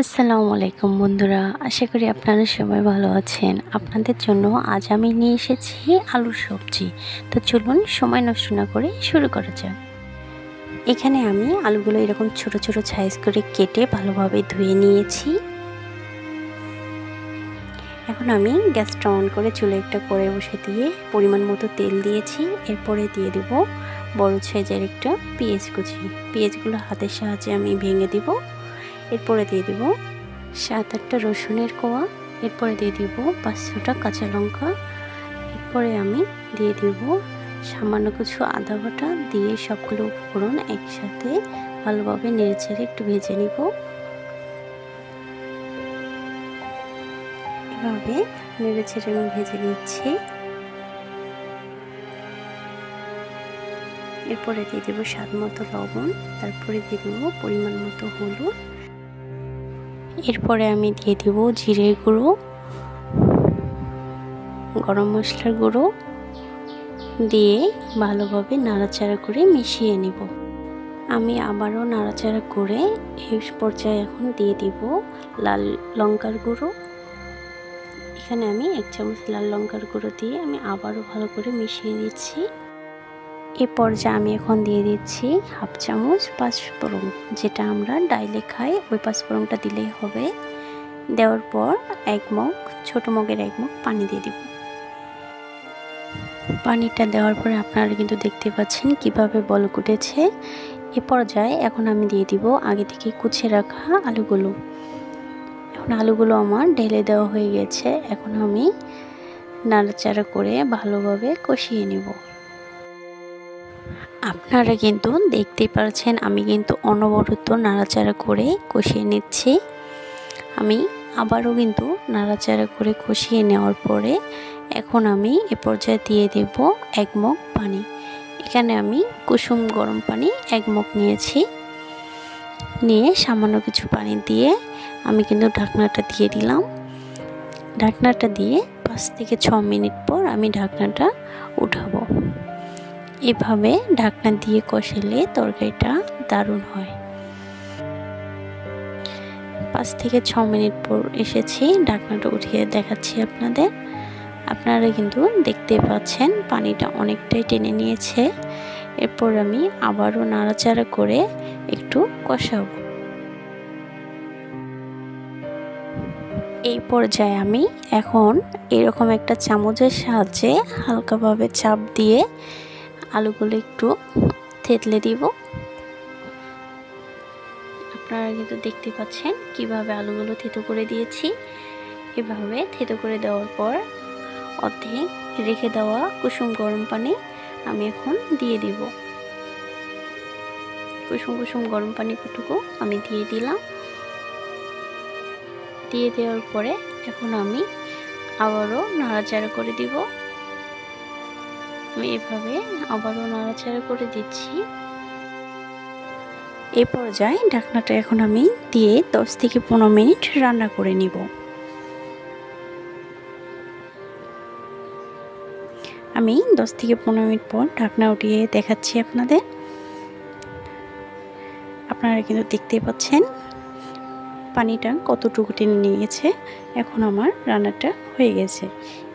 আসসালামু আলাইকুম বন্ধুরা, আশা করি আপনারা সবাই ভালো আছেন। আপনাদের জন্য আজ আমি নিয়ে এসেছি আলুর সবজি। তো চলুন সময় নষ্ট না করে শুরু করা যাক। এখানে আমি আলুগুলো এরকম ছোট ছোট সাইজ করে কেটে ভালোভাবে ধুয়ে নিয়েছি। এখন আমি গ্যাসটা অন করে চুলে একটা কড়াই বসে দিয়ে পরিমাণ মতো তেল দিয়েছি। এরপরে দিয়ে দেব বড় সাইজের একটা পেঁয়াজ কুচি। পেঁয়াজগুলো হাতের সাহায্যে আমি ভেঙে দেব। এরপরে দিয়ে দেব 7-8টা রসুনের কোয়া। এরপরে দিয়ে দিব 500টা কাঁচা লঙ্কা। এরপরে আমি দিয়ে দিব সামান্য কিছু আদা বাটা দিয়ে সবগুলো উপকরণ একসাথে ভালোভাবে নেড়েচেড়ে একটু ভেজে নিব। এভাবে নেড়েচেড়ে আমি ভেজে নিচ্ছি। এরপরে দিয়ে দেব স্বাদ মতো লবণ, তারপরে দিয়ে দেব পরিমাণ মতো হলুদ। এরপরে আমি দিয়ে দিব জিরে গুঁড়ো, গরম মশলার গুঁড়ো দিয়ে ভালোভাবে নাড়াচাড়া করে মিশিয়ে নেব। আমি আবারও নাড়াচাড়া করে এই পর্যায়ে এখন দিয়ে দিব লাল লঙ্কার গুঁড়ো। এখানে আমি 1 চামচ লাল লঙ্কার গুঁড়ো দিয়ে আমি আবারও ভালো করে মিশিয়ে নিচ্ছি। এ পর্যায়ে আমি এখন দিয়ে দিচ্ছি 1/2 চামচ পাঁচফোড়ন, যেটা আমরা ডাইলে খাই, ওই পাঁচফোড়নটা দিলেই হবে। দেওয়ার পর 1 মগ, ছোটো মগের 1 মগ পানি দিয়ে দিব। পানিটা দেওয়ার পরে আপনারা কিন্তু দেখতে পাচ্ছেন কিভাবে বলক উঠেছে। এ পর্যায়ে এখন আমি দিয়ে দিব আগে থেকে কুচিয়ে রাখা আলুগুলো। এখন আলুগুলো আমার ঢেলে দেওয়া হয়ে গেছে। এখন আমি নাড়াচাড়া করে ভালোভাবে কষিয়ে নেব। আপনারা কিন্তু দেখতেই পাচ্ছেন আমি কিন্তু অনবরত নাড়াচাড়া করে কষিয়ে নিচ্ছি। আমি আবারও কিন্তু নাড়াচাড়া করে কষিয়ে নেওয়ার পরে এখন আমি এ পর্যায়ে দিয়ে দেব 1 মগ পানি। এখানে আমি কুসুম গরম পানি 1 মগ নিয়েছি। নিয়ে সামান্য কিছু পানি দিয়ে আমি কিন্তু ঢাকনাটা দিয়ে দিলাম। ঢাকনাটা দিয়ে 5 থেকে 6 মিনিট পর আমি ঢাকনাটা উঠাবো। এভাবে ঢাকনা দিয়ে কষালে তরকারিটা দারুণ হয়। 5 থেকে 6 মিনিট পর এসেছি, ঢাকনাটা উঠিয়ে দেখাচ্ছি আপনাদের। আপনারা কিন্তু দেখতে পাচ্ছেন পানিটা অনেকটাই টেনে নিয়েছে। এরপর আমি আবারও নাড়াচাড়া করে একটু কষাবো। এই পর্যায়ে আমি এখন এরকম একটা চামচের সাহায্যে হালকাভাবে চাপ দিয়ে আলুগুলো একটু থেতলে দিব। আপনারা কিন্তু দেখতে পাচ্ছেন কিভাবে আলুগুলো থেতো করে দিয়েছি। এভাবে থেতো করে দেওয়ার পর অর্ধেক রেখে দেওয়া কুসুম গরম পানি আমি এখন দিয়ে দিব। কুসুম গরম পানিটুকু আমি দিয়ে দিলাম। দিয়ে দেওয়ার পরে এখন আমি আবারও নাড়াচাড়া করে দিব। আমি এভাবে আবারও নাড়াচাড়া করে দিচ্ছি। এই পর্যায়ে ঢাকনাটা এখন আমি দিয়ে 10 থেকে 15 মিনিট রান্না করে নিব। আমি 10 থেকে 15 মিনিট পর ঢাকনা উঠিয়ে দেখাচ্ছি আপনাদের। আপনারা কিন্তু দেখতেই পাচ্ছেন পানিটা কতটুকু টেনে নিয়েছে। এখন আমার রান্নাটা হয়ে গেছে।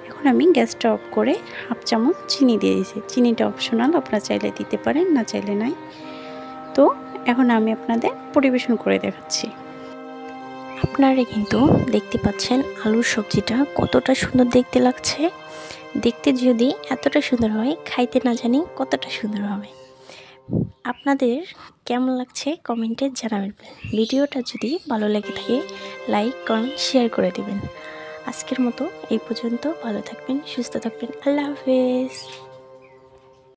এখন আমি গ্যাসটা অফ করে 1/2 চামচ চিনি দিয়ে দিয়েছি। চিনিটা অপশনাল, আপনারা চাইলে দিতে পারেন, না চাইলে নাই। তো এখন আমি আপনাদের পরিবেশন করে দেখাচ্ছি। আপনারা কিন্তু দেখতে পাচ্ছেন আলুর সবজিটা কতটা সুন্দর দেখতে লাগছে। দেখতে যদি এতটা সুন্দর হয়, খাইতে না জানি কতটা সুন্দর হবে। আপনাদের কেমন লাগছে কমেন্টে জানাবেন। ভিডিওটা যদি ভালো লেগে থাকে লাইক কমেন্ট শেয়ার করে দেবেন। আজকের মতো এই পর্যন্ত। ভালো থাকবেন, সুস্থ থাকবেন। আল্লাহ হাফেজ।